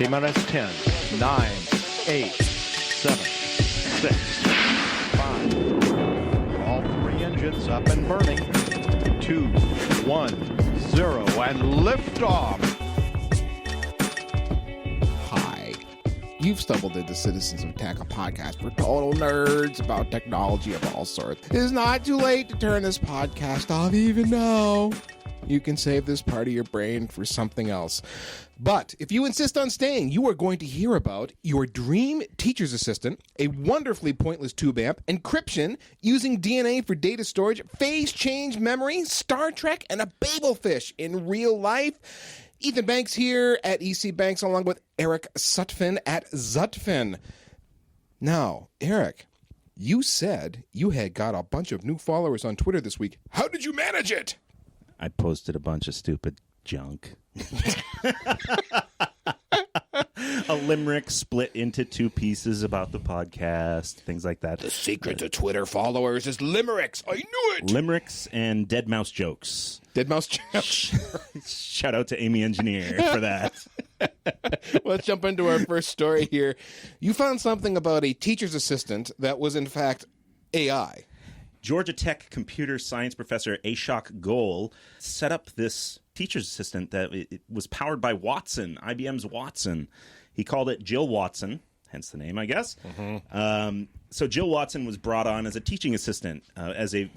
T-minus 10, 9, 8, 7, 6, 5. All three engines up and burning. 2, 1, 0, and liftoff. Hi. You've stumbled into Citizens of Tech, a podcast for total nerds about technology of all sorts. It is not too late to turn this podcast off even now. You can save this part of your brain for something else. But if you insist on staying, you are going to hear about your dream teacher's assistant, a wonderfully pointless tube amp, encryption, using DNA for data storage, phase change memory, Star Trek, and a Babelfish in real life. Ethan Banks here at EC Banks, along with Eric Sutphin at Zutphin. Now, Eric, you said you had got a bunch of new followers on Twitter this week. How did you manage it? I posted a bunch of stupid junk. A limerick split into two pieces about the podcast, things like that. The secret to Twitter followers is limericks. I knew it. Limericks and dead mouse jokes. Dead mouse jokes. Shout out to Amy Engineer for that. Let's jump into our first story here. You found something about a teacher's assistant that was, in fact, AI. Georgia Tech computer science professor Ashok Goel set up this teacher's assistant that it was powered by Watson, IBM's Watson. He called it Jill Watson, hence the name, I guess. Mm-hmm. So Jill Watson was brought on as a teaching assistant,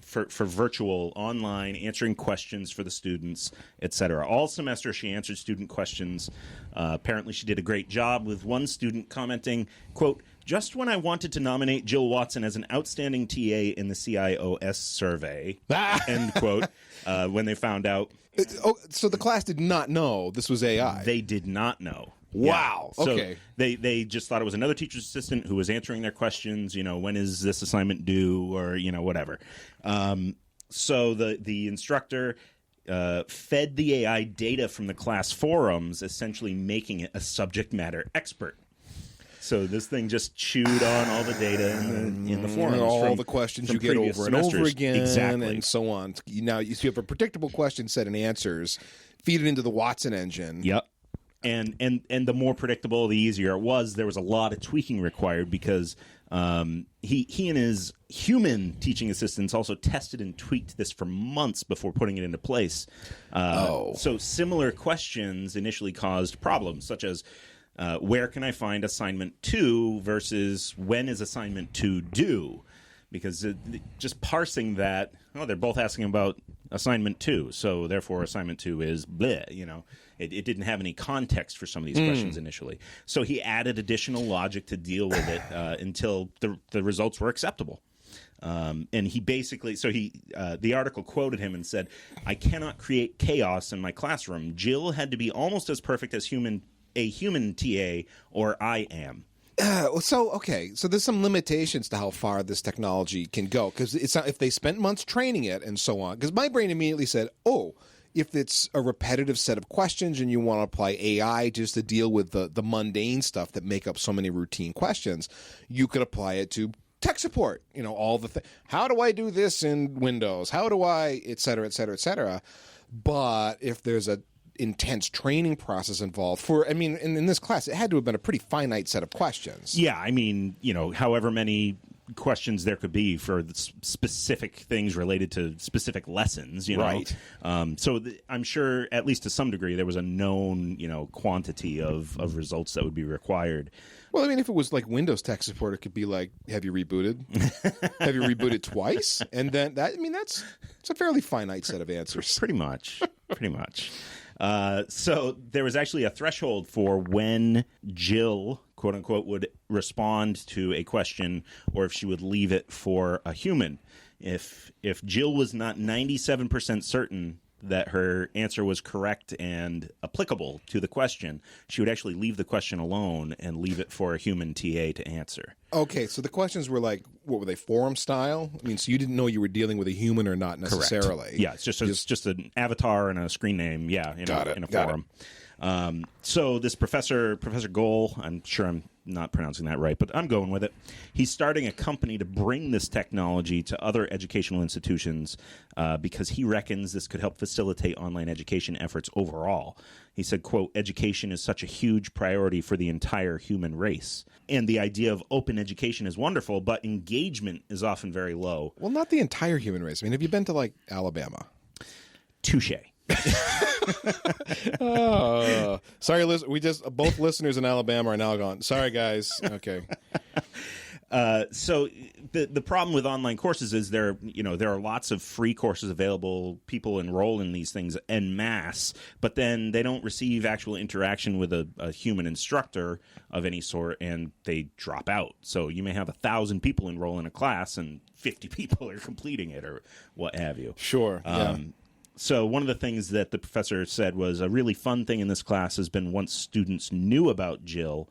for virtual, online, answering questions for the students, etc. All semester she answered student questions. Apparently she did a great job, with one student commenting, quote, "Just when I wanted to nominate Jill Watson as an outstanding TA in the CIOS survey," end quote, when they found out. So the class did not know this was AI. They did not know. Wow. Yeah. So okay. They just thought it was another teacher's assistant who was answering their questions, when is this assignment due, or, whatever. So the instructor fed the AI data from the class forums, essentially making it a subject matter expert. So this thing just chewed on all the data in the forums. All the questions you get over and over again, exactly. And so on. Now, you have a predictable question set and answers, feed it into the Watson engine. Yep. And the more predictable, the easier it was. There was a lot of tweaking required because he and his human teaching assistants also tested and tweaked this for months before putting it into place. So similar questions initially caused problems, such as where can I find assignment 2 versus when is assignment 2 due? Because just parsing that, they're both asking about assignment 2, so therefore assignment 2 is bleh, It didn't have any context for some of these questions initially. So he added additional logic to deal with it until the results were acceptable. And he basically, the article quoted him and said, "I cannot create chaos in my classroom. Jill had to be almost as perfect as a human TA, or I am." So there's some limitations to how far this technology can go, because it's not, if they spent months training it and so on, because my brain immediately said, if it's a repetitive set of questions and you want to apply AI just to deal with the mundane stuff that make up so many routine questions, you could apply it to tech support, all the things. How do I do this in Windows? How do I, et cetera, et cetera, et cetera. But if there's a intense training process involved in this class, it had to have been a pretty finite set of questions. Yeah, however many questions there could be for the specific things related to specific lessons, Right. I'm sure, at least to some degree, there was a known, quantity of results that would be required. Well, if it was like Windows tech support, it could be like, have you rebooted? Have you rebooted twice? And then it's a fairly finite set of answers. Pretty much. So there was actually a threshold for when Jill, quote unquote, would respond to a question, or if she would leave it for a human. If Jill was not 97% certain that her answer was correct and applicable to the question, she would actually leave the question alone and leave it for a human TA to answer. Okay, so the questions were like, what were they, forum style? So you didn't know you were dealing with a human or not necessarily. Correct. Yeah, it's just an avatar and a screen name, in a forum. So this Professor Goal, I'm sure I'm not pronouncing that right, but I'm going with it. He's starting a company to bring this technology to other educational institutions because he reckons this could help facilitate online education efforts overall. He said, quote, education is such a huge priority for the entire human race. And the idea of open education is wonderful, but engagement is often very low. Well, not the entire human race. I mean, have you been to, like, Alabama? Touche. Oh, sorry, we just both listeners in Alabama are now gone. Sorry, guys. Okay. So the problem with online courses is there are lots of free courses available. People enroll in these things en masse, but then they don't receive actual interaction with a human instructor of any sort, and they drop out. So you may have 1,000 people enroll in a class, and 50 people are completing it, or what have you. Sure. Yeah. So one of the things that the professor said was a really fun thing in this class has been once students knew about Jill,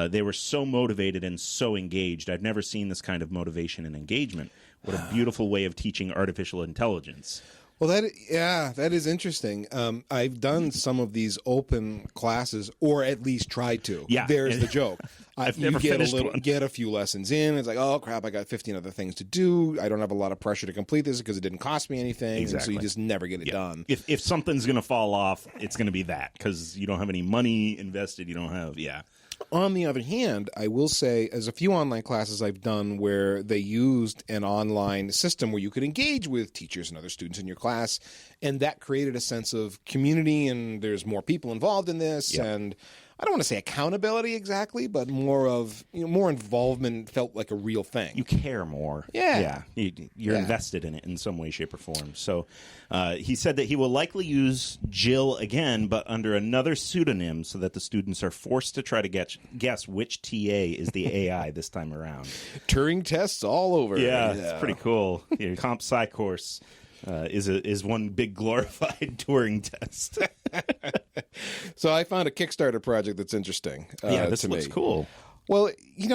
they were so motivated and so engaged. I've never seen this kind of motivation and engagement. What a beautiful way of teaching artificial intelligence. Well, that is interesting. I've done some of these open classes, or at least tried to. Yeah. There's the joke. I've never finished one. Get a few lessons in. It's like, oh, crap, I got 15 other things to do. I don't have a lot of pressure to complete this because it didn't cost me anything. Exactly. And so you just never get it done. If something's going to fall off, it's going to be that because you don't have any money invested. You don't have, On the other hand, I will say, as a few online classes I've done where they used an online system where you could engage with teachers and other students in your class, and that created a sense of community, and there's more people involved in this, and I don't want to say accountability exactly, but more of more involvement felt like a real thing. You care more. Yeah. You're invested in it in some way, shape, or form. So he said that he will likely use Jill again, but under another pseudonym so that the students are forced to try to guess which TA is the AI this time around. Turing tests all over. Yeah, it's pretty cool. Your comp sci course is one big glorified Turing test. So I found a Kickstarter project that's interesting. This to looks me. cool. Well,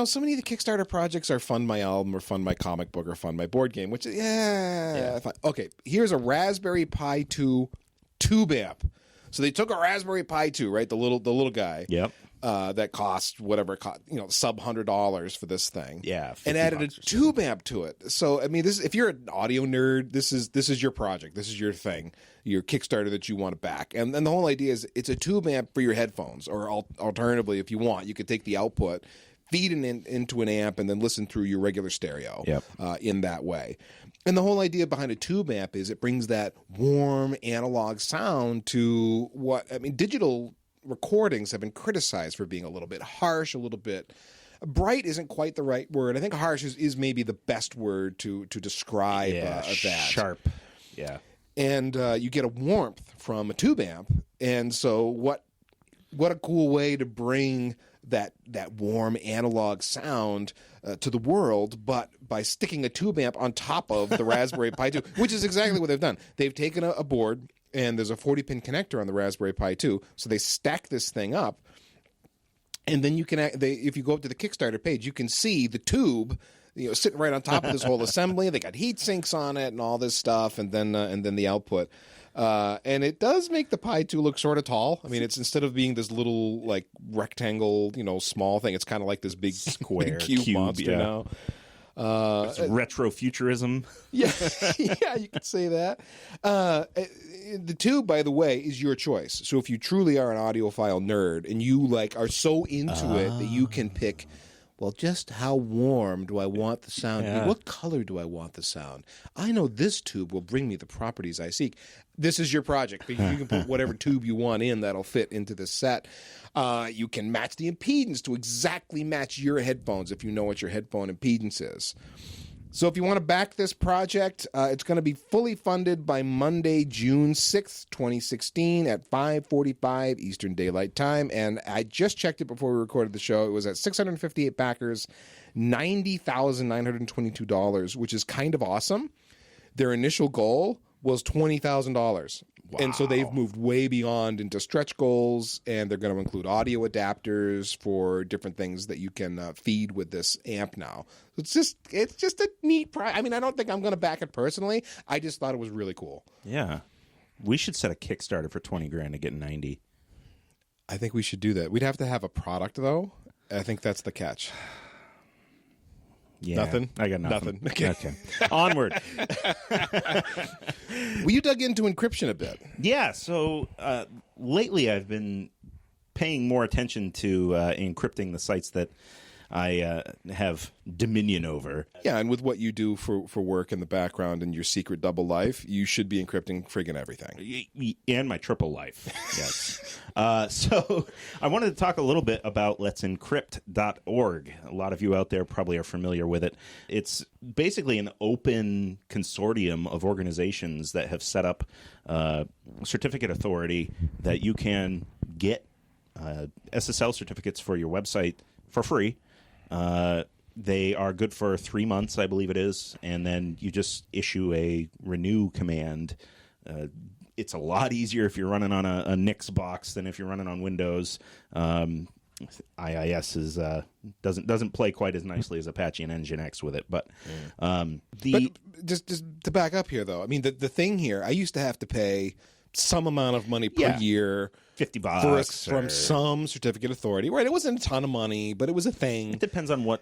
so many of the Kickstarter projects are fund my album or fund my comic book or fund my board game, which fine. Okay, here's a Raspberry Pi 2 tube amp. So they took a Raspberry Pi 2, right, the little guy. Yep. That cost whatever it cost, sub $100 for this thing. Yeah, and added a tube amp to it. So I mean, if you're an audio nerd, this is your project. This is your thing, your Kickstarter that you want to back. And the whole idea is it's a tube amp for your headphones, or alternatively, if you want, you could take the output, feed it into an amp, and then listen through your regular stereo. In that way. And the whole idea behind a tube amp is it brings that warm analog sound to digital recordings have been criticized for being a little bit harsh, a little bit bright isn't quite the right word. I think harsh is maybe the best word to describe that. Sharp. Yeah. And you get a warmth from a tube amp. And so what a cool way to bring that warm analog sound to the world, but by sticking a tube amp on top of the Raspberry Pi 2, which is exactly what they've done. They've taken a board, and there's a 40-pin connector on the Raspberry Pi 2, so they stack this thing up, and then you can if you go up to the Kickstarter page, you can see the tube sitting right on top of this whole assembly. They got heat sinks on it and all this stuff, and then the output. And it does make the Pi 2 look sort of tall. I mean, it's instead of being this little like rectangle, small thing, it's kind of like this big square cube monster now. It's retrofuturism. Yeah, you could say that. The tube, by the way, is your choice. So if you truly are an audiophile nerd and you are so into it that you can pick, well, just how warm do I want the sound to be? What color do I want the sound? I know this tube will bring me the properties I seek. This is your project. You can put whatever tube you want in that'll fit into this set. You can match the impedance to exactly match your headphones if you know what your headphone impedance is. So if you want to back this project, it's going to be fully funded by Monday, June 6th, 2016 at 5:45 Eastern Daylight Time. And I just checked it before we recorded the show. It was at 658 backers, $90,922, which is kind of awesome. Their initial goal was $20,000. Wow. And so they've moved way beyond into stretch goals, and they're going to include audio adapters for different things that you can feed with this amp now. It's just a neat I mean, I don't think I'm going to back it personally. I just thought it was really cool. Yeah. We should set a Kickstarter for $20,000 to get 90. I think we should do that. We'd have to have a product, though. I think that's the catch. Yeah, Nothing? I got nothing. Okay. Onward. Well, you dug into encryption a bit. Yeah, so lately I've been paying more attention to encrypting the sites that I have dominion over. Yeah, and with what you do for work in the background and your secret double life, you should be encrypting friggin' everything. And my triple life, yes. So I wanted to talk a little bit about let'sencrypt.org. A lot of you out there probably are familiar with it. It's basically an open consortium of organizations that have set up certificate authority that you can get SSL certificates for your website for free. They are good for 3 months, I believe it is, and then you just issue a renew command. It's a lot easier if you're running on a Nix box than if you're running on Windows. IIS is doesn't play quite as nicely as Apache and Nginx with it, but just to back up here, though, I mean the thing here, I used to have to pay some amount of money per year. $50 from some certificate authority, right? It wasn't a ton of money, but it was a thing. It depends on what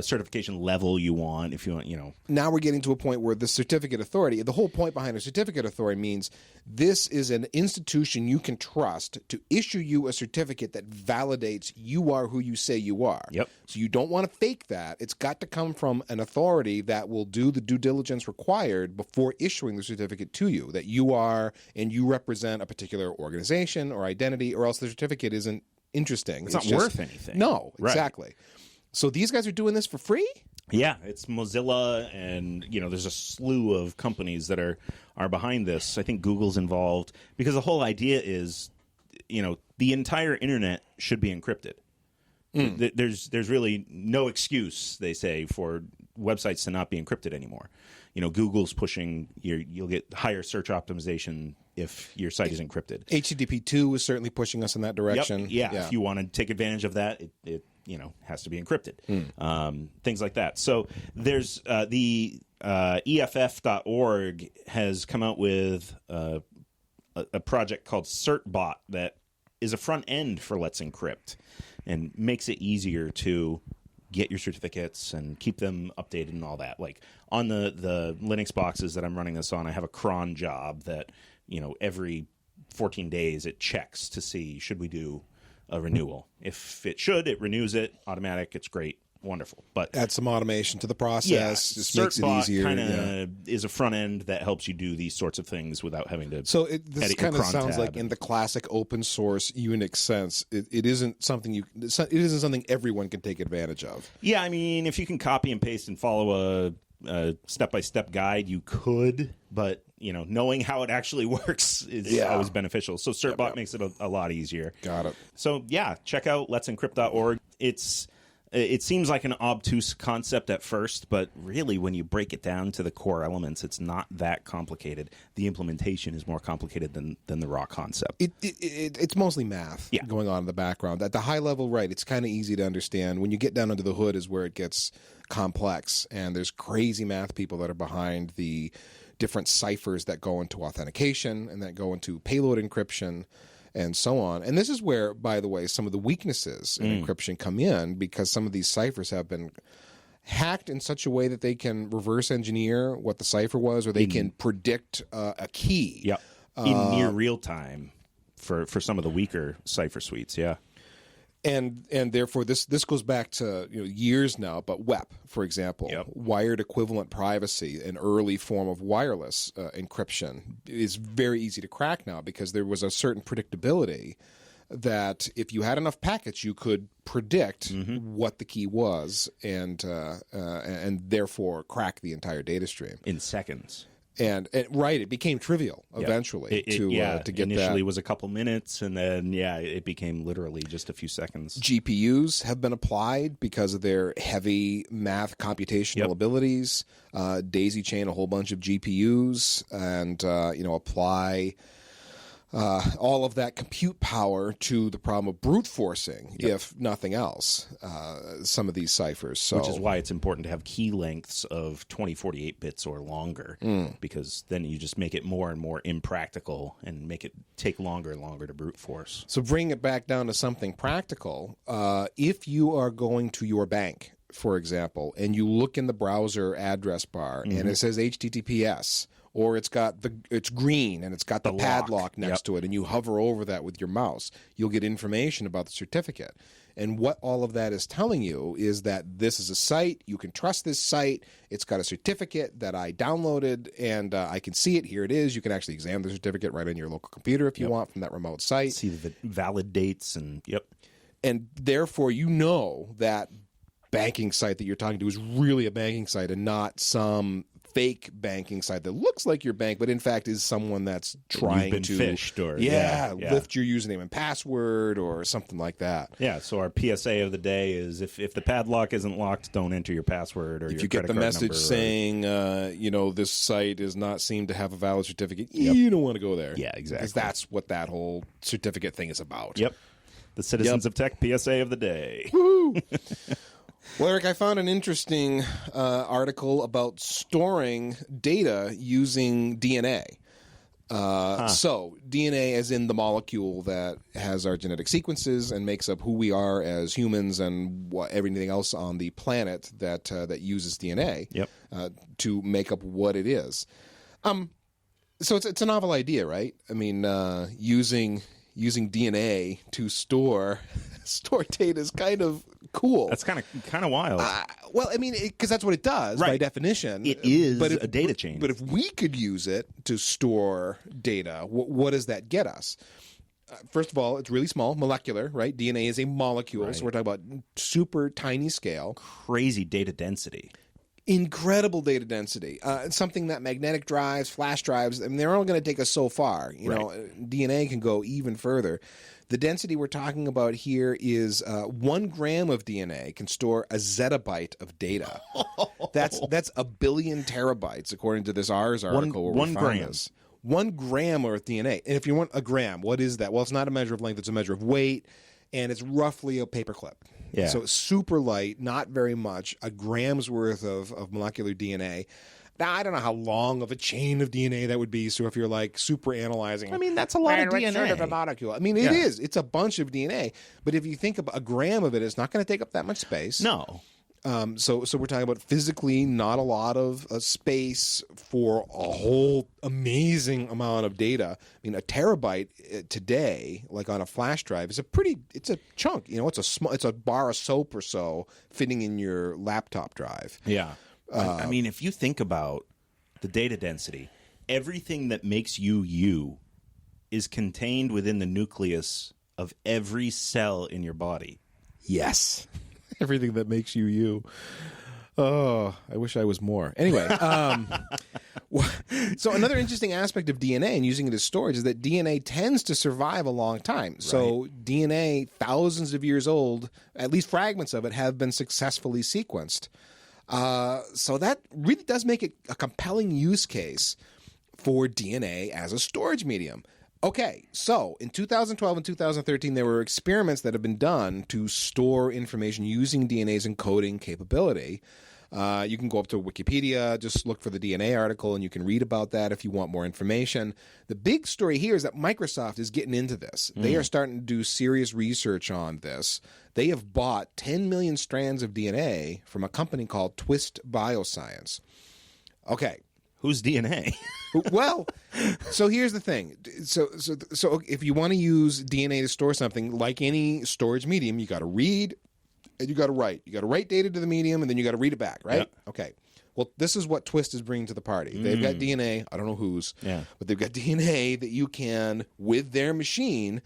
certification level you want. If you want, Now we're getting to a point where the certificate authority, the whole point behind a certificate authority means this is an institution you can trust to issue you a certificate that validates you are who you say you are. Yep. So you don't want to fake that. It's got to come from an authority that will do the due diligence required before issuing the certificate to you, that you are and you represent a particular organization or identity, or else the certificate isn't interesting. It's not worth anything. No, Right. exactly. So these guys are doing this for free? Yeah, it's Mozilla, and there's a slew of companies that are behind this. I think Google's involved because the whole idea is, the entire internet should be encrypted. There's really no excuse, they say, for websites to not be encrypted anymore. Google's pushing you'll get higher search optimization if your site is encrypted. HTTP2 is certainly pushing us in that direction. Yep. Yeah, if you want to take advantage of that, it has to be encrypted. Things like that. So there's the EFF.org has come out with a project called CertBot that is a front end for Let's Encrypt and makes it easier to get your certificates and keep them updated and all that. Like on the Linux boxes that I'm running this on, I have a cron job that every 14 days it checks to see should we do a renewal. If it should, it renews it automatic. It's great, wonderful. But add some automation to the process. Just makes it easier. Kind of is a front end that helps you do these sorts of things without having to. So this edit kind your of cron sounds tab like in the classic open source Unix sense, it isn't something something everyone can take advantage of. Yeah, I mean, if you can copy and paste and follow a step-by-step guide, you could, but knowing how it actually works is always beneficial. So CertBot makes it a lot easier. Got it. So yeah, check out let'sencrypt.org. It seems like an obtuse concept at first, but really when you break it down to the core elements, it's not that complicated. The implementation is more complicated than the raw concept. It's mostly math going on in the background. At the high level, right, it's kind of easy to understand. When you get down under the hood is where it gets complex, and there's crazy math people that are behind the different ciphers that go into authentication and that go into payload encryption and so on. And this is where, by the way, some of the weaknesses in encryption come in, because some of these ciphers have been hacked in such a way that they can reverse engineer what the cipher was, or they can predict a key. Yeah, in near real time for some of the weaker cipher suites. Yeah. And therefore, this goes back to years now. But WEP, for example, wired equivalent privacy, an early form of wireless encryption, is very easy to crack now, because there was a certain predictability that if you had enough packets, you could predict what the key was, and therefore crack the entire data stream in seconds. And right, it became trivial eventually to get initially that. Was a couple minutes, and then it became literally just a few seconds. GPUs have been applied because of their heavy math computational abilities. Daisy chain a whole bunch of GPUs and apply all of that compute power to the problem of brute forcing, if nothing else, some of these ciphers. So, which is why it's important to have key lengths of 2048 bits or longer, because then you just make it more and more impractical and make it take longer and longer to brute force. So bring it back down to something practical. If you are going to your bank, for example, and you look in the browser address bar and it says HTTPS, or it's green and it's got the padlock next to it, and you hover over that with your mouse, you'll get information about the certificate. And what all of that is telling you is that this is a site, you can trust this site, it's got a certificate that I downloaded, and I can see it, here it is. You can actually examine the certificate right on your local computer if you want from that remote site. See the valid dates and And therefore you know that banking site that you're talking to is really a banking site and not some fake banking site that looks like your bank, but in fact is someone that's trying been to phished or lift your username and password or something like that. Yeah. So our PSA of the day is if the padlock isn't locked, don't enter your password or if your you get credit the card message number saying this site does not seem to have a valid certificate, you don't want to go there. Yeah, exactly. Because that's what that whole certificate thing is about. Yep. The Citizens of Tech PSA of the day. Woo! Well, Eric, I found an interesting article about storing data using DNA. So DNA as in the molecule that has our genetic sequences and makes up who we are as humans and everything else on the planet that uses DNA to make up what it is. So it's a novel idea, right? I mean, using DNA to store data is kind of cool. That's kind of wild. Well, I mean, because that's what it does by definition. It is a data chain. But if we could use it to store data, what does that get us? First of all, it's really small, molecular, right? DNA is a molecule, so we're talking about super tiny scale. Crazy data density. Incredible data density. Something that magnetic drives, flash drives, I mean, they're only going to take us so far. You know, DNA can go even further. The density we're talking about here is 1 gram of DNA can store a zettabyte of data. That's a billion terabytes, according to this Ars article. One gram. 1 gram of DNA. And if you want a gram, what is that? Well, it's not a measure of length, it's a measure of weight, and it's roughly a paperclip. Yeah. So it's super light, not very much, a gram's worth of molecular DNA. Now, I don't know how long of a chain of DNA that would be, so if you're like super analyzing. I mean, that's a lot of DNA. Sort of a molecule. I mean, it is. It's a bunch of DNA. But if you think about a gram of it, it's not going to take up that much space. No. So we're talking about physically not a lot of space for a whole amazing amount of data. I mean, a terabyte today, like on a flash drive, is it's a chunk. You know, it's a bar of soap or so fitting in your laptop drive. Yeah. I mean, if you think about the data density, everything that makes you is contained within the nucleus of every cell in your body. Yes. Everything that makes you. Oh, I wish I was more. Anyway, so another interesting aspect of DNA and using it as storage is that DNA tends to survive a long time. So DNA, thousands of years old, at least fragments of it, have been successfully sequenced. So that really does make it a compelling use case for DNA as a storage medium. Okay, so in 2012 and 2013, there were experiments that have been done to store information using DNA's encoding capability. You can go up to Wikipedia, just look for the DNA article, and you can read about that if you want more information. The big story here is that Microsoft is getting into this. They are starting to do serious research on this. They have bought 10 million strands of DNA from a company called Twist Bioscience. Okay. Who's DNA? Well, so here's the thing. So if you want to use DNA to store something, like any storage medium, you got to read and you got to write. You got to write data to the medium, and then you got to read it back, right? Yep. Okay. Well, this is what Twist is bringing to the party. They've got DNA. I don't know whose, but they've got DNA that you can, with their machine,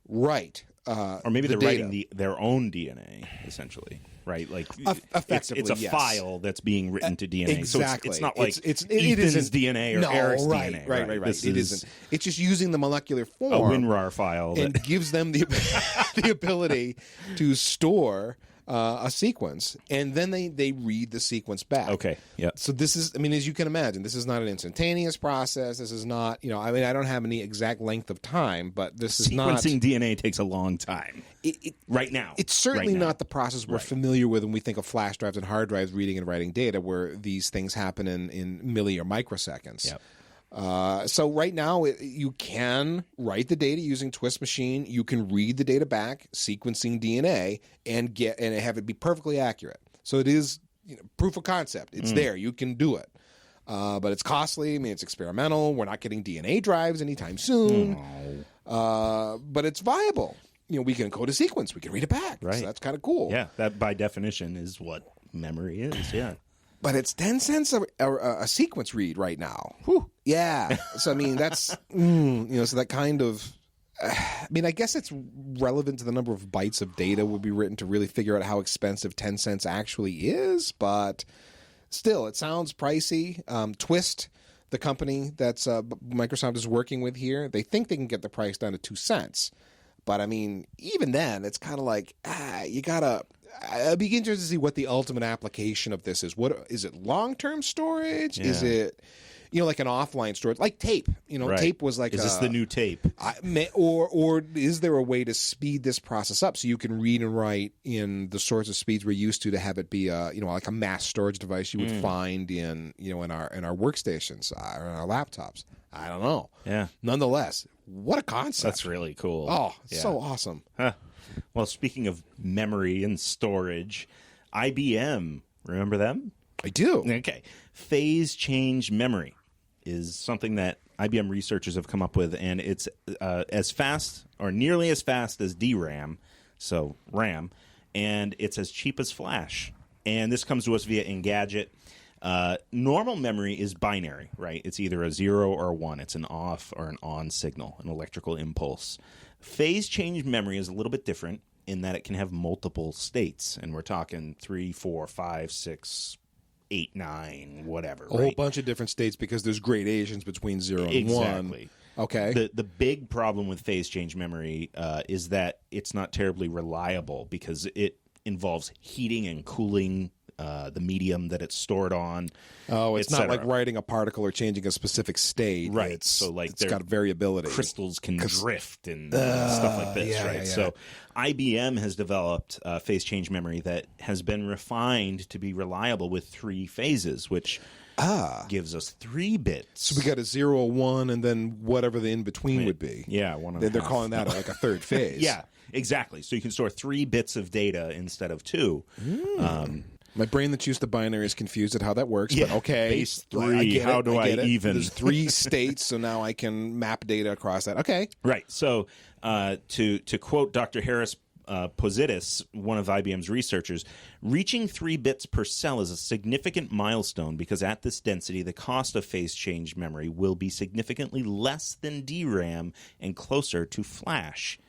write. Or maybe they're writing their own DNA, essentially. Right, like effectively, it's a file that's being written to DNA. Exactly. So it's not like it Ethan's isn't DNA or Eric's DNA. Right. It isn't. It's just using the molecular form, a WinRAR file, and gives them the ability to store a sequence, and then they read the sequence back. Okay. Yeah. So this is, I mean, as you can imagine, this is not an instantaneous process. This is not, I mean, I don't have any exact length of time, but this is not... Sequencing DNA takes a long time. Right now. It's certainly Right now. not the process we're familiar with when we think of flash drives and hard drives reading and writing data, where these things happen in milli or microseconds. Yep. So right now, you can write the data using Twist Machine. You can read the data back, sequencing DNA, and have it be perfectly accurate. So it is proof of concept. It's there. You can do it. But it's costly. I mean, it's experimental. We're not getting DNA drives anytime soon. But it's viable. We can encode a sequence. We can read it back. Right. So that's kind of cool. Yeah, that by definition is what memory is. Yeah. But it's 10 cents a sequence read right now. Whew. Yeah. So, I mean, that's, so that kind of, I mean, I guess it's relevant to the number of bytes of data would be written to really figure out how expensive 10 cents actually is. But still, it sounds pricey. Twist, the company that's Microsoft is working with here, they think they can get the price down to 2 cents. But, I mean, even then, it's kind of like, you got to... I'd be interested to see what the ultimate application of this is. What is it? Long-term storage? Yeah. Is it, like an offline storage, like tape? Right. Tape was like. Is this the new tape? Or is there a way to speed this process up so you can read and write in the sorts of speeds we're used to have it be like a mass storage device you would find in in our workstations or in our laptops? I don't know. Yeah. Nonetheless, what a concept! That's really cool. Oh, Yeah. so awesome. Huh. Well, speaking of memory and storage, IBM, remember them? I do. Okay. Phase change memory is something that IBM researchers have come up with, and it's as fast or nearly as fast as DRAM, so RAM, and it's as cheap as flash. And this comes to us via Engadget. Normal memory is binary, right? It's either a 0 or a 1. It's an off or an on signal, an electrical impulse. Phase change memory is a little bit different in that it can have multiple states, and we're talking 3, 4, 5, 6, 8, 9, whatever. A whole bunch of different states because there's gradations between 0 and 1. Exactly. Okay. The big problem with phase change memory is that it's not terribly reliable because it involves heating and cooling the medium that it's stored on. Oh, it's not like writing a particle or changing a specific state. Right. It's It's got variability. Crystals can drift and stuff like this, yeah, right? yeah. So IBM has developed phase change memory that has been refined to be reliable with 3 phases, which gives us 3 bits. So we got a 0, a 1, and then whatever the in-between would be. Yeah, one and They're a half. calling that like a third phase. Yeah, exactly. So you can store 3 bits of data instead of 2. My brain that's used to binary is confused at how that works, but okay. Base 3, how do I get it. even? There's 3 states, so now I can map data across that. Okay. Right. So to quote Dr. Harris Positis, one of IBM's researchers, reaching 3 bits per cell is a significant milestone because at this density, the cost of phase change memory will be significantly less than DRAM and closer to flash.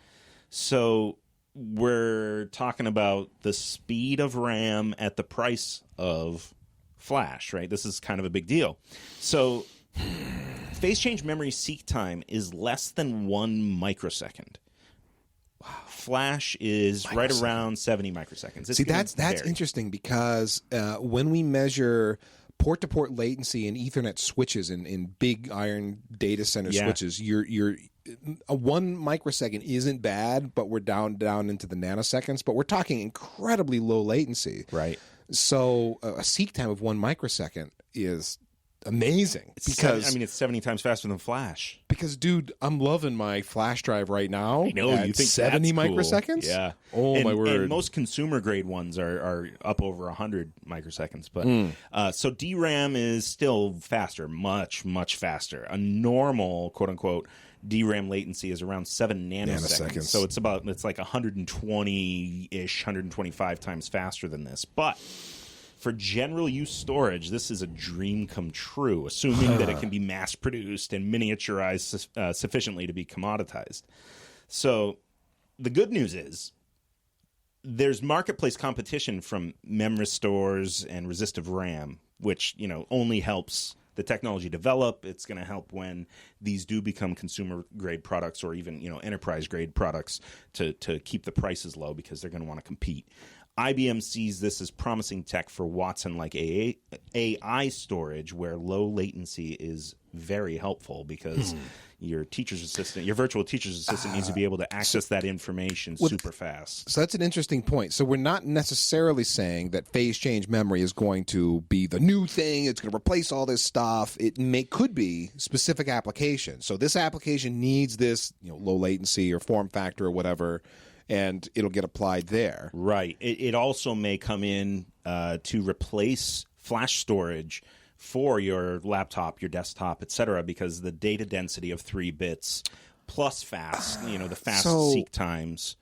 So we're talking about the speed of RAM at the price of flash, right? This is kind of a big deal. So phase change memory seek time is less than 1 microsecond. Wow. Flash is right around 70 microseconds. See, that's interesting because when we measure port-to-port latency in Ethernet switches in big iron data center switches, you're a 1 microsecond isn't bad, but we're down into the nanoseconds. But we're talking incredibly low latency, right? So a seek time of 1 microsecond is amazing because it's 70 times faster than flash. Because, dude, I'm loving my flash drive right now. I know, you think 70 that's cool. microseconds? Yeah. Oh, my word. And most consumer grade ones are up over 100 microseconds. But so DRAM is still faster, much, much faster. A normal, quote unquote, DRAM latency is around 7 nanoseconds. So it's like 120-ish, 125 times faster than this. But for general use storage, this is a dream come true, assuming that it can be mass produced and miniaturized sufficiently to be commoditized. So the good news is there's marketplace competition from Memristores and resistive RAM, which only helps the technology develop. It's going to help when these do become consumer grade products or even enterprise grade products to keep the prices low because they're going to want to compete. IBM sees this as promising tech for Watson-like AI storage, where low latency is very helpful because your teacher's assistant, your virtual teacher's assistant needs to be able to access that information super fast. So that's an interesting point. So we're not necessarily saying that phase change memory is going to be the new thing. It's going to replace all this stuff. It could be specific applications. So this application needs this, low latency or form factor or whatever, and it'll get applied there. Right. It also may come in to replace flash storage for your laptop, your desktop, etc., because the data density of 3 bits plus fast, the fast seek times.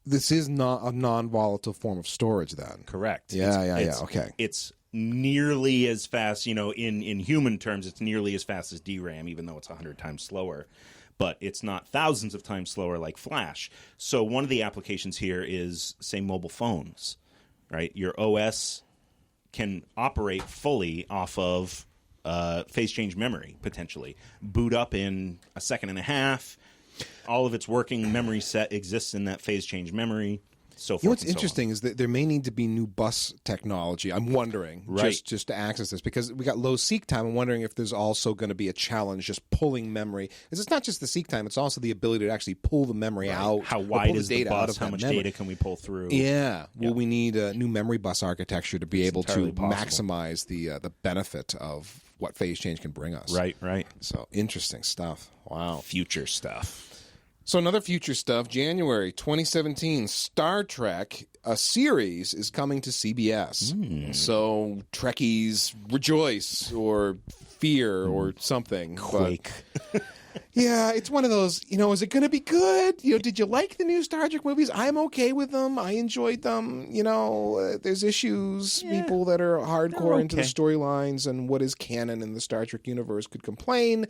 This is not a non-volatile form of storage then. Correct. Yeah. Okay. It's nearly as fast, in human terms, it's nearly as fast as DRAM, even though it's 100 times slower. But it's not thousands of times slower like Flash. So one of the applications here is, say, mobile phones, right? Your OS can operate fully off of phase change memory, potentially. Boot up in a second and a half. All of its working memory set exists in that phase change memory. So forth. What's interesting is that there may need to be new bus technology. I'm wondering, just to access this, because we got low seek time. I'm wondering if there's also going to be a challenge just pulling memory. Because it's not just the seek time; it's also the ability to actually pull the memory out. How wide is the data bus? How much data can we pull through? Yeah. Well, we need a new memory bus architecture to be able to maximize the benefit of what phase change can bring us. Right. So interesting stuff. Wow. Future stuff. So another future stuff, January 2017, Star Trek, a series, is coming to CBS. So Trekkies rejoice or fear or something. Quake. Yeah, it's one of those, is it going to be good? Did you like the new Star Trek movies? I'm okay with them. I enjoyed them. There's issues. People that are hardcore into the storylines and what is canon in the Star Trek universe could complain,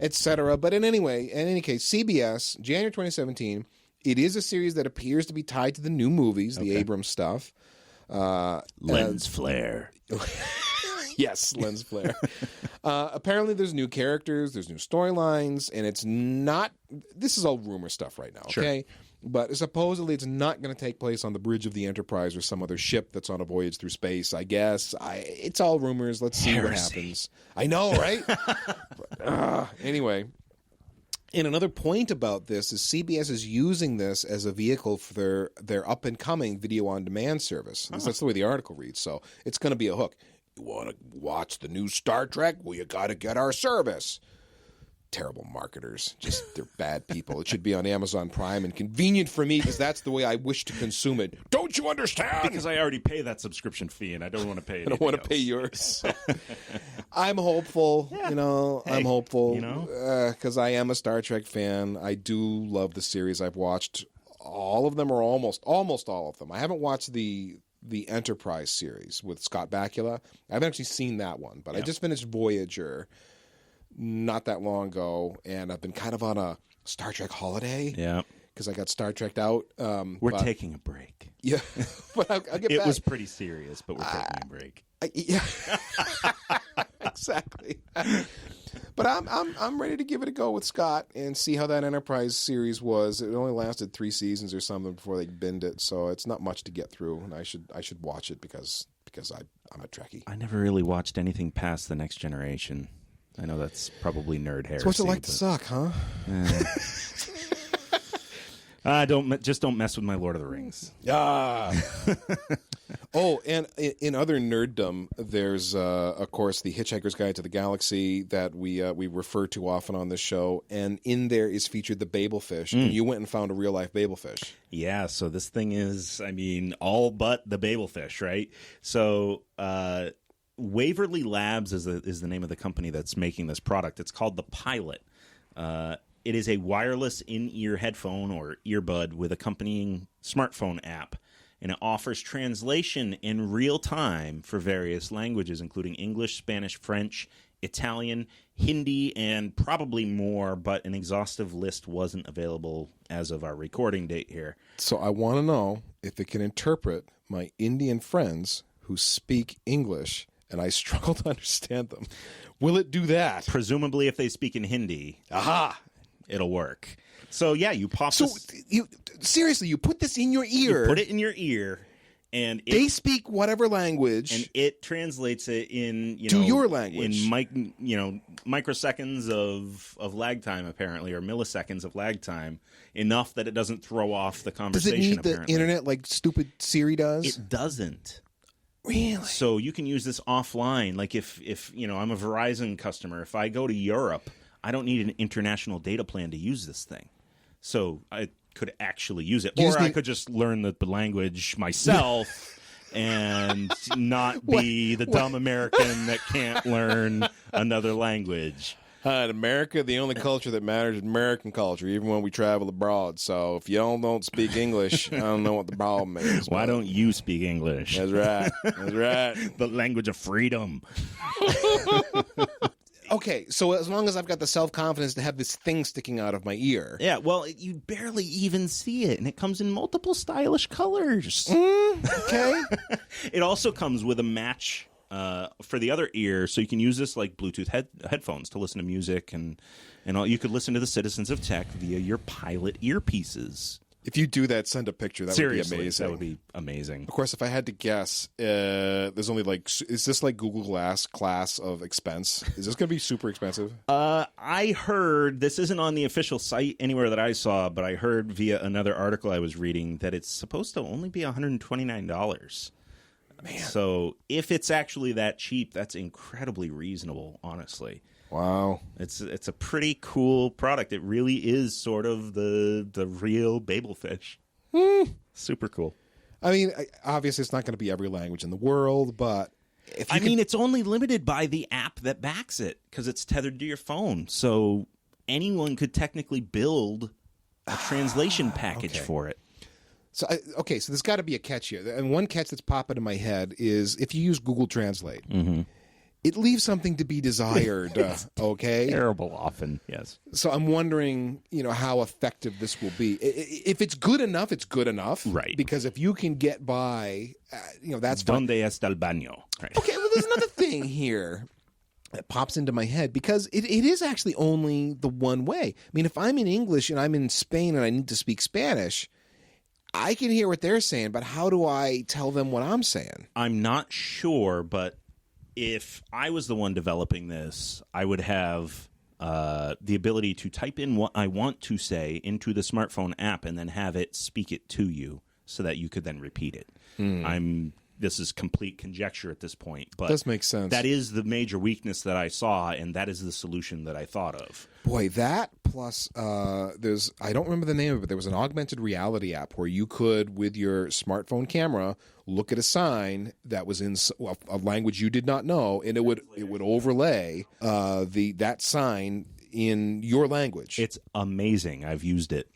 etc. But in any case, CBS, January 2017, it is a series that appears to be tied to the new movies, the Abrams stuff. Lens flare. Yes, lens flare. Apparently there's new characters, there's new storylines, and it's not... This is all rumor stuff right now, okay? Sure. But supposedly it's not going to take place on the bridge of the Enterprise or some other ship that's on a voyage through space, I guess. It's all rumors. Let's see what happens. I know, right? But, anyway... And another point about this is CBS is using this as a vehicle for their up-and-coming video-on-demand service. That's the way the article reads, so it's going to be a hook. You want to watch the new Star Trek? Well, you got to get our service. Terrible marketers. Just, they're bad people. It should be on Amazon Prime and convenient for me because that's the way I wish to consume it. Don't you understand? Because I already pay that subscription fee and I don't want to pay it. I don't want to pay yours. I'm hopeful, I'm hopeful, because I am a Star Trek fan. I do love the series. I've watched all of them or almost all of them. I haven't watched the Enterprise series with Scott Bakula. I haven't actually seen that one, but I just finished Voyager not that long ago, and I've been kind of on a Star Trek holiday. Yeah. Because I got Star Trek'd out. We're taking a break. Yeah. But I'll get back. It was pretty serious, but we're taking a break. Yeah. Exactly. But I'm ready to give it a go with Scott and see how that Enterprise series was. It only lasted 3 seasons or something before they binned it, so it's not much to get through, and I should watch it because I'm a Trekkie. I never really watched anything past The Next Generation. I know that's probably nerd heresy. So what's it like to suck, huh? Don't mess with my Lord of the Rings. Oh, and in other nerddom, there's of course the Hitchhiker's Guide to the Galaxy that we refer to often on this show, and in there is featured the Babelfish. And you went and found a real life Babelfish. Yeah, so this thing is, all but the Babelfish, right? So Waverly Labs is the name of the company that's making this product. It's called the Pilot. It is a wireless in-ear headphone or earbud with accompanying smartphone app, and it offers translation in real time for various languages, including English, Spanish, French, Italian, Hindi, and probably more, but an exhaustive list wasn't available as of our recording date here. So I want to know if it can interpret my Indian friends who speak English and I struggle to understand them. Will it do that? Presumably, if they speak in Hindi, it'll work. So yeah, you pop. So seriously, you put this in your ear. You put it in your ear, And They speak whatever language. and it translates it in To your language. in microseconds of lag time, apparently, or milliseconds of lag time, enough that it doesn't throw off the Does conversation. it need the apparently. internet like stupid Siri does? It doesn't. Really? So you can use this offline. Like if I'm a Verizon customer, if I go to Europe, I don't need an international data plan to use this thing. So I could actually use it, or I could just learn the language myself and not be the dumb American that can't learn another language. In America, the only culture that matters is American culture, even when we travel abroad. So if y'all don't speak English, I don't know what the problem is. Why don't you speak English? That's right. That's right. The language of freedom. Okay, so as long as I've got the self-confidence to have this thing sticking out of my ear. Yeah, well, you barely even see it, and it comes in multiple stylish colors. Okay. It also comes with a match for the other ear, so you can use this like Bluetooth headphones to listen to music, and all. You could listen to the citizens of tech via your Pilot earpieces. If you do that, send a picture. That Seriously, would be amazing. that would be amazing. Of course, if I had to guess, there's only is this like Google Glass class of expense? Is this going to be super expensive? I heard, this isn't on the official site anywhere that I saw, but I heard via another article I was reading that it's supposed to only be $129. Man. So if it's actually that cheap, that's incredibly reasonable, honestly. Wow. It's a pretty cool product. It really is sort of the real Babelfish. Super cool. I mean, obviously it's not going to be every language in the world, but if you it's only limited by the app that backs it because it's tethered to your phone. So anyone could technically build a translation package for it. So there's got to be a catch here. And one catch that's popping in my head is if you use Google Translate, it leaves something to be desired, okay? Terrible often, yes. So I'm wondering, how effective this will be. If it's good enough, it's good enough. Right. Because if you can get by, that's fine. Donde está el baño? Right. Okay, well, there's another thing here that pops into my head because it is actually only the one way. I mean, if I'm in English and I'm in Spain and I need to speak Spanish, I can hear what they're saying, but how do I tell them what I'm saying? I'm not sure, but if I was the one developing this, I would have the ability to type in what I want to say into the smartphone app and then have it speak it to you so that you could then repeat it. This is complete conjecture at this point, but does make sense. That is the major weakness that I saw, and that is the solution that I thought of. Boy, that plus I don't remember the name of it, but there was an augmented reality app where you could, with your smartphone camera, look at a sign that was in a language you did not know, and it would overlay that sign in your language. It's amazing. I've used it.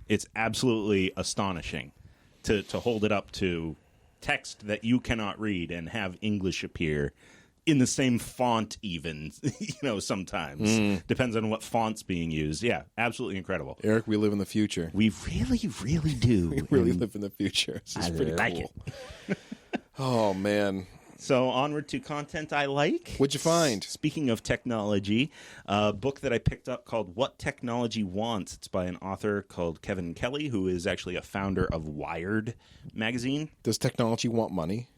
It's absolutely astonishing to hold it up to text that you cannot read and have English appear in the same font even, sometimes. Depends on what font's being used. Yeah, absolutely incredible. Eric, we live in the future. We really, really do. We really live in the future. This is pretty like cool. Oh, man. So onward to content I like. What'd you find? Speaking of technology, a book that I picked up called What Technology Wants. It's by an author called Kevin Kelly, who is actually a founder of Wired magazine. Does technology want money?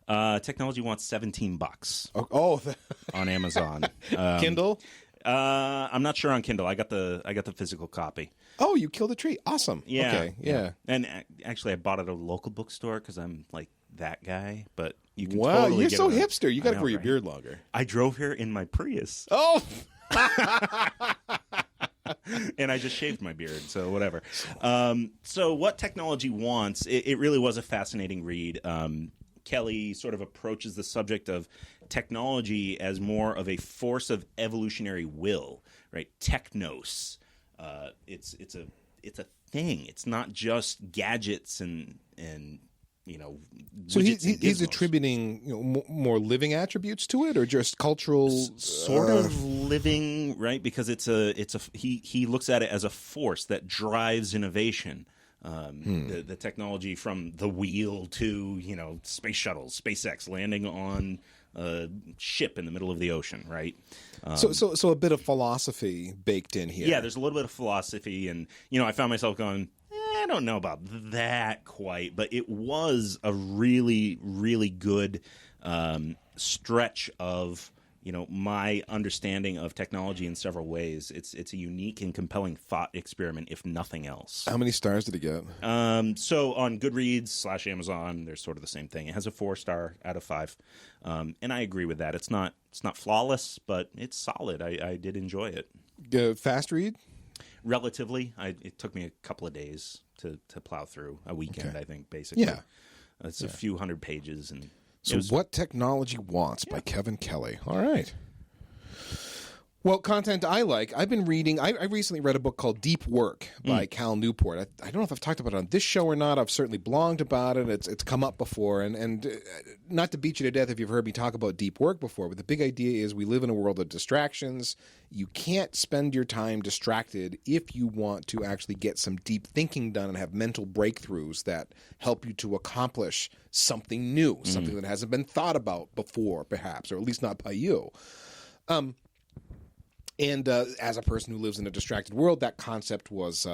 Technology wants $17 on Amazon. Kindle? I'm not sure on Kindle. I got the physical copy. Oh, you killed a tree. Awesome. Yeah. Okay. Yeah. And actually, I bought it at a local bookstore because I'm like that guy. But you can wow, totally you're get so it. hipster. You got to grow your right? beard longer. I drove here in my Prius. Oh. And I just shaved my beard, so whatever. So what technology wants, it really was a fascinating read. Kelly sort of approaches the subject of technology as more of a force of evolutionary will, right? Technos. It's a thing. It's not just gadgets and so widgets and he's gizmos. attributing more living attributes to it, or just cultural sort of living, right? Because he looks at it as a force that drives innovation. The technology from the wheel to space shuttles, SpaceX landing on a ship in the middle of the ocean, right? So a bit of philosophy baked in here. Yeah, there's a little bit of philosophy, and I found myself going, I don't know about that quite, but it was a really, really good stretch of my understanding of technology in several ways. It's a unique and compelling thought experiment, if nothing else. How many stars did it get? So on Goodreads / Amazon, there's sort of the same thing. It has a 4-star out of 5, and I agree with that. It's not flawless, but it's solid. I did enjoy it. Fast read? Relatively. It took me a couple of days to plow through. A weekend, okay. I think, basically. Yeah. It's a few hundred pages. And so What Technology Wants by Kevin Kelly. All right. Well, content I like. I've been reading. I recently read a book called Deep Work by Cal Newport. I don't know if I've talked about it on this show or not. I've certainly blogged about it. It's come up before. And not to beat you to death if you've heard me talk about deep work before, but the big idea is we live in a world of distractions. You can't spend your time distracted if you want to actually get some deep thinking done and have mental breakthroughs that help you to accomplish something new, something that hasn't been thought about before, perhaps, or at least not by you. And as a person who lives in a distracted world, that concept was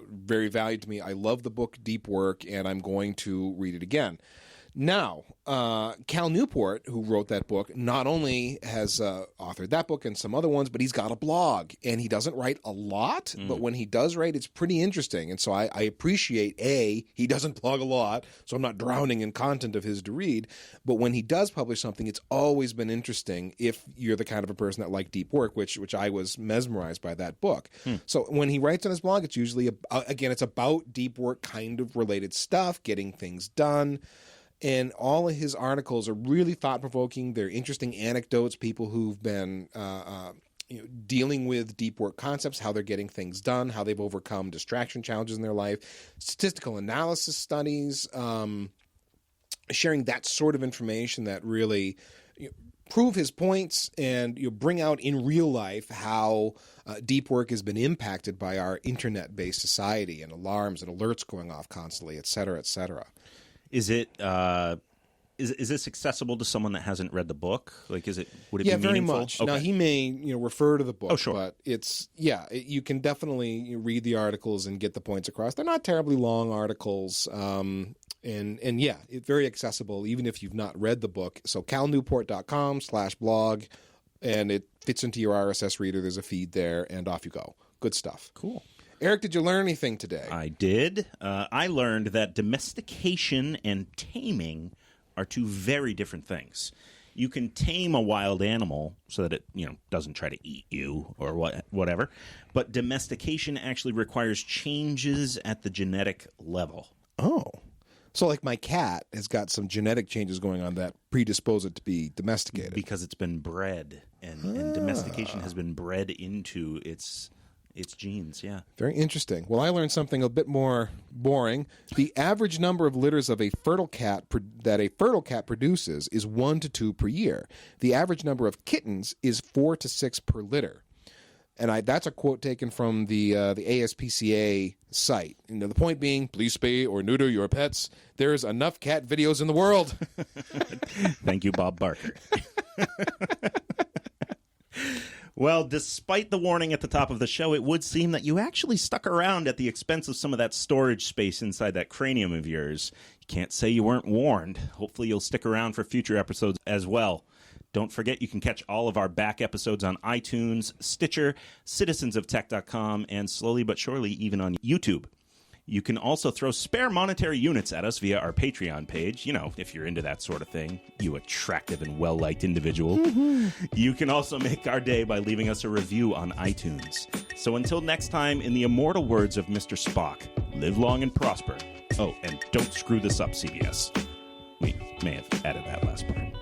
very valued to me. I love the book Deep Work, and I'm going to read it again. Now, Cal Newport, who wrote that book, not only has authored that book and some other ones, but he's got a blog. And he doesn't write a lot, but when he does write, it's pretty interesting. And so I appreciate, he doesn't blog a lot, so I'm not drowning in content of his to read. But when he does publish something, it's always been interesting if you're the kind of a person that liked deep work, which I was mesmerized by that book. So when he writes on his blog, it's usually, it's about deep work kind of related stuff, getting things done. And all of his articles are really thought-provoking. They're interesting anecdotes, people who've been dealing with deep work concepts, how they're getting things done, how they've overcome distraction challenges in their life, statistical analysis studies, sharing that sort of information that really prove his points and bring out in real life how deep work has been impacted by our internet-based society and alarms and alerts going off constantly, et cetera, et cetera. Is it is this accessible to someone that hasn't read the book? Like, would it be meaningful? Yeah, very much. Okay. Now he may refer to the book, sure. But you can definitely read the articles and get the points across. They're not terribly long articles, and it's very accessible even if you've not read the book. So calnewport.com/blog, and it fits into your RSS reader. There's a feed there, and off you go. Good stuff. Cool. Eric, did you learn anything today? I did. I learned that domestication and taming are two very different things. You can tame a wild animal so that it, doesn't try to eat you or whatever, but domestication actually requires changes at the genetic level. Oh. So like my cat has got some genetic changes going on that predispose it to be domesticated. Because it's been bred, and domestication has been bred into its genes, yeah. Very interesting. Well, I learned something a bit more boring. The average number of litters of a fertile cat that a fertile cat produces is 1 to 2 per year. The average number of kittens is 4 to 6 per litter. And that's a quote taken from the ASPCA site. The point being, please spay or neuter your pets. There's enough cat videos in the world. Thank you, Bob Barker. Well, despite the warning at the top of the show, it would seem that you actually stuck around at the expense of some of that storage space inside that cranium of yours. You can't say you weren't warned. Hopefully you'll stick around for future episodes as well. Don't forget you can catch all of our back episodes on iTunes, Stitcher, citizensoftech.com, and slowly but surely even on YouTube. You can also throw spare monetary units at us via our Patreon page, if you're into that sort of thing, you attractive and well-liked individual. Mm-hmm. You can also make our day by leaving us a review on iTunes. So until next time, in the immortal words of Mr. Spock, live long and prosper. Oh, and don't screw this up, CBS. We may have added that last part.